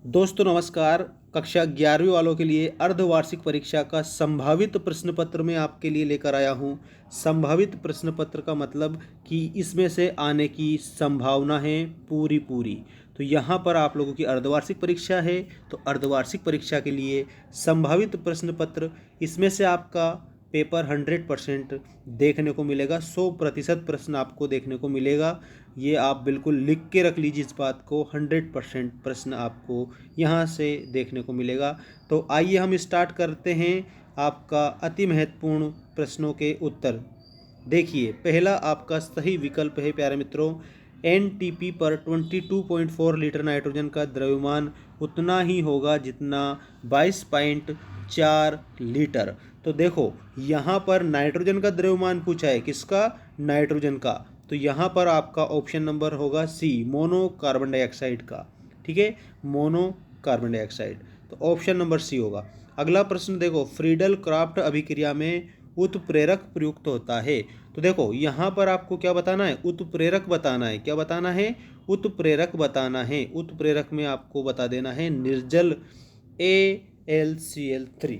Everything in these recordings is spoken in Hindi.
दोस्तों नमस्कार। कक्षा 11वीं वालों के लिए अर्धवार्षिक परीक्षा का संभावित प्रश्न पत्र मैं आपके लिए लेकर आया हूं। संभावित प्रश्न पत्र का मतलब कि इसमें से आने की संभावना है पूरी पूरी। तो यहाँ पर आप लोगों की अर्धवार्षिक परीक्षा है, तो अर्धवार्षिक परीक्षा के लिए संभावित प्रश्न पत्र, इसमें से आपका पेपर 100% देखने को मिलेगा। 100% प्रश्न आपको देखने को मिलेगा। ये आप बिल्कुल लिख के रख लीजिए इस बात को। 100% प्रश्न आपको यहाँ से देखने को मिलेगा। तो आइए हम स्टार्ट करते हैं आपका अति महत्वपूर्ण प्रश्नों के उत्तर। देखिए, पहला आपका सही विकल्प है प्यारे मित्रों, एनटीपी पर 22.4 लीटर नाइट्रोजन का द्रव्यमान उतना ही होगा जितना 22.4 लीटर। तो देखो, यहाँ पर नाइट्रोजन का द्रव्यमान पूछा है, किसका? नाइट्रोजन का। तो यहाँ पर आपका ऑप्शन नंबर होगा सी, मोनो कार्बन डाइऑक्साइड का। ठीक है, मोनो कार्बन डाइऑक्साइड। तो ऑप्शन नंबर सी होगा। अगला प्रश्न देखो, फ्रीडल क्राफ्ट अभिक्रिया में उत्प्रेरक प्रयुक्त होता है। तो देखो, यहाँ पर आपको क्या बताना है? उत्प्रेरक बताना है। क्या बताना है? उत्प्रेरक बताना है। उत्प्रेरक में आपको बता देना है निर्जल AlCl3।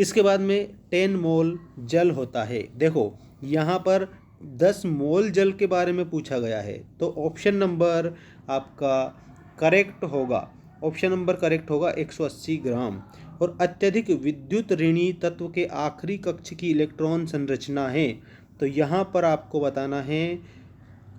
इसके बाद में 10 मोल जल होता है। देखो, यहाँ पर 10 मोल जल के बारे में पूछा गया है। तो ऑप्शन नंबर आपका करेक्ट होगा। ऑप्शन नंबर करेक्ट होगा 180 ग्राम। और अत्यधिक विद्युत ऋणी तत्व के आखिरी कक्ष की इलेक्ट्रॉन संरचना है। तो यहाँ पर आपको बताना है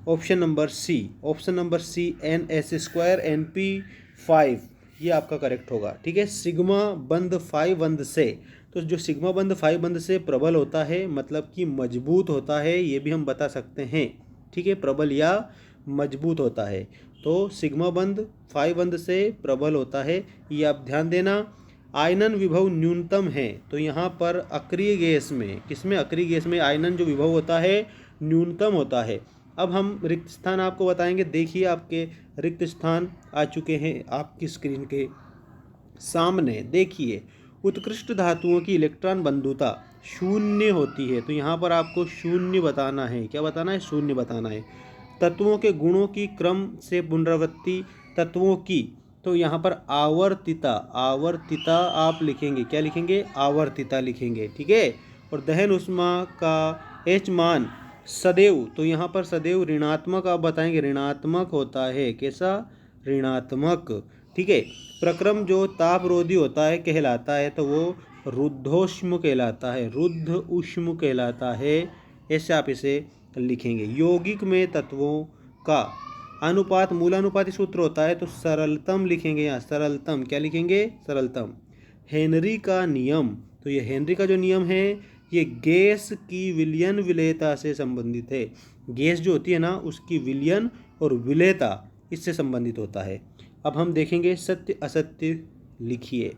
option number C. Option number C NS2 NP5, ये आपका करेक्ट होगा। ठीक है, सिग्मा बंध 5 बंध से। तो जो सिग्मा बंध 5 बंध से प्रबल होता है, मतलब कि मजबूत होता है, ये भी हम बता सकते हैं। ठीक है, प्रबल या मजबूत होता है। तो सिग्मा बंध 5 बंध से प्रबल होता है, ये आप ध्यान देना। आयनन विभव न्यूनतम है। तो यहाँ पर अक्रिय गैस में, किसमें? अक्रिय गैस में आयनन जो विभव होता है न्यूनतम होता है। अब हम रिक्त स्थान आपको बताएंगे। देखिए, आपके रिक्त स्थान आ चुके हैं आपकी स्क्रीन के सामने। देखिए, उत्कृष्ट धातुओं की इलेक्ट्रॉन बंधुता शून्य होती है। तो यहाँ पर आपको शून्य बताना है। क्या बताना है? शून्य बताना है। तत्वों के गुणों की क्रम से पुनरावृत्ति तत्वों की, तो यहाँ पर आवर्तिता, आवर्तिता आप लिखेंगे। क्या लिखेंगे? आवर्तिता लिखेंगे। ठीक है। और दहन ऊष्मा का एच मान सदैव, तो यहाँ पर सदैव ऋणात्मक आप बताएंगे। ऋणात्मक होता है। कैसा? ऋणात्मक। ठीक है। प्रक्रम जो तापरोधी होता है कहलाता है, तो वो रुद्धोष्म कहलाता है। रुद्ध ऊष्म कहलाता है। ऐसे आप इसे लिखेंगे। यौगिक में तत्वों का अनुपात मूलानुपाती सूत्र होता है, तो सरलतम लिखेंगे। यहाँ सरलतम क्या लिखेंगे? सरलतम। हेनरी का नियम, तो ये हेनरी का जो नियम है, ये गैस की विलयन विलेयता से संबंधित है। गैस जो होती है ना, उसकी विलयन और विलेयता इससे संबंधित होता है। अब हम देखेंगे सत्य असत्य लिखिए।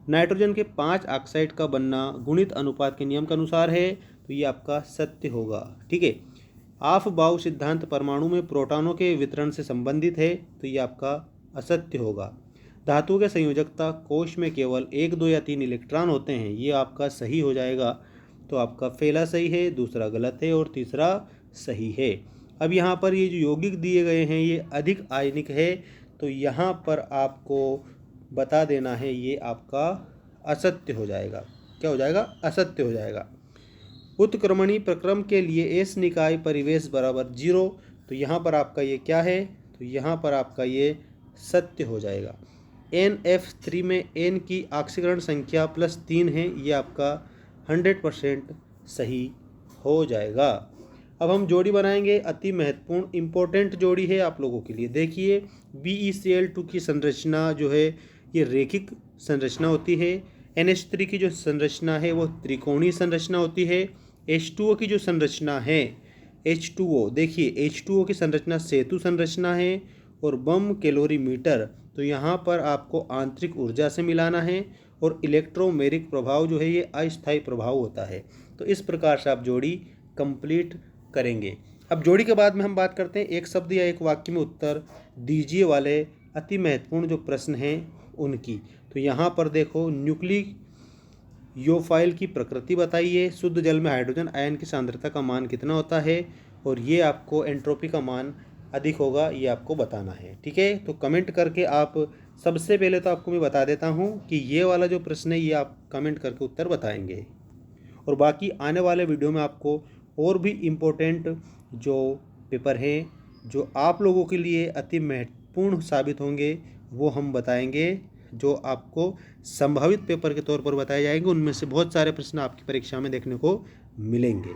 नाइट्रोजन के 5 ऑक्साइड का बनना गुणित अनुपात के नियम के अनुसार है, तो ये आपका सत्य होगा। ठीक है। ऑफ-बाउ सिद्धांत परमाणु में प्रोटॉनों के वितरण से संबंधित है, तो ये आपका असत्य होगा। धातु के संयोजकता कोश में केवल 1, 2 या 3 इलेक्ट्रॉन होते हैं, ये आपका सही हो जाएगा। तो आपका पहला सही है, दूसरा गलत है और तीसरा सही है। अब यहाँ पर ये जो यौगिक दिए गए हैं ये अधिक आयनिक है, तो यहाँ पर आपको बता देना है ये आपका असत्य हो जाएगा। क्या हो जाएगा? असत्य हो जाएगा। उत्क्रमणी प्रक्रम के लिए एस निकाय परिवेश बराबर 0, तो यहाँ पर आपका ये क्या है? तो यहाँ पर आपका ये सत्य हो जाएगा। NF3 में N की ऑक्सीकरण संख्या +3 है, ये आपका 100% सही हो जाएगा। अब हम जोड़ी बनाएंगे। अति महत्वपूर्ण इंपॉर्टेंट जोड़ी है आप लोगों के लिए। देखिए, BeCl2 की संरचना जो है ये रेखिक संरचना होती है। NH3 की जो संरचना है वो त्रिकोणीय संरचना होती है। H2O की जो संरचना है, H2O, देखिए H2O की संरचना सेतु संरचना है। और बम कैलोरीमीटर, तो यहाँ पर आपको आंतरिक ऊर्जा से मिलाना है। और इलेक्ट्रोमेरिक प्रभाव जो है ये अस्थायी प्रभाव होता है। तो इस प्रकार से आप जोड़ी कंप्लीट करेंगे। अब जोड़ी के बाद में हम बात करते हैं एक शब्द या एक वाक्य में उत्तर दीजिए वाले अति महत्वपूर्ण जो प्रश्न हैं उनकी। तो यहाँ पर देखो, न्यूक्लियोफाइल की प्रकृति बताइए, शुद्ध जल में हाइड्रोजन आयन की सांद्रता का मान कितना होता है, और ये आपको एंट्रोपी का मान अधिक होगा ये आपको बताना है। ठीक है, तो कमेंट करके आप, सबसे पहले तो आपको मैं बता देता हूँ कि ये वाला जो प्रश्न है ये आप कमेंट करके उत्तर बताएंगे, और बाकी आने वाले वीडियो में आपको और भी इम्पोर्टेंट जो पेपर हैं जो आप लोगों के लिए अति महत्वपूर्ण साबित होंगे वो हम बताएंगे, जो आपको संभावित पेपर के तौर पर बताए जाएंगे। उनमें से बहुत सारे प्रश्न आपकी परीक्षा में देखने को मिलेंगे।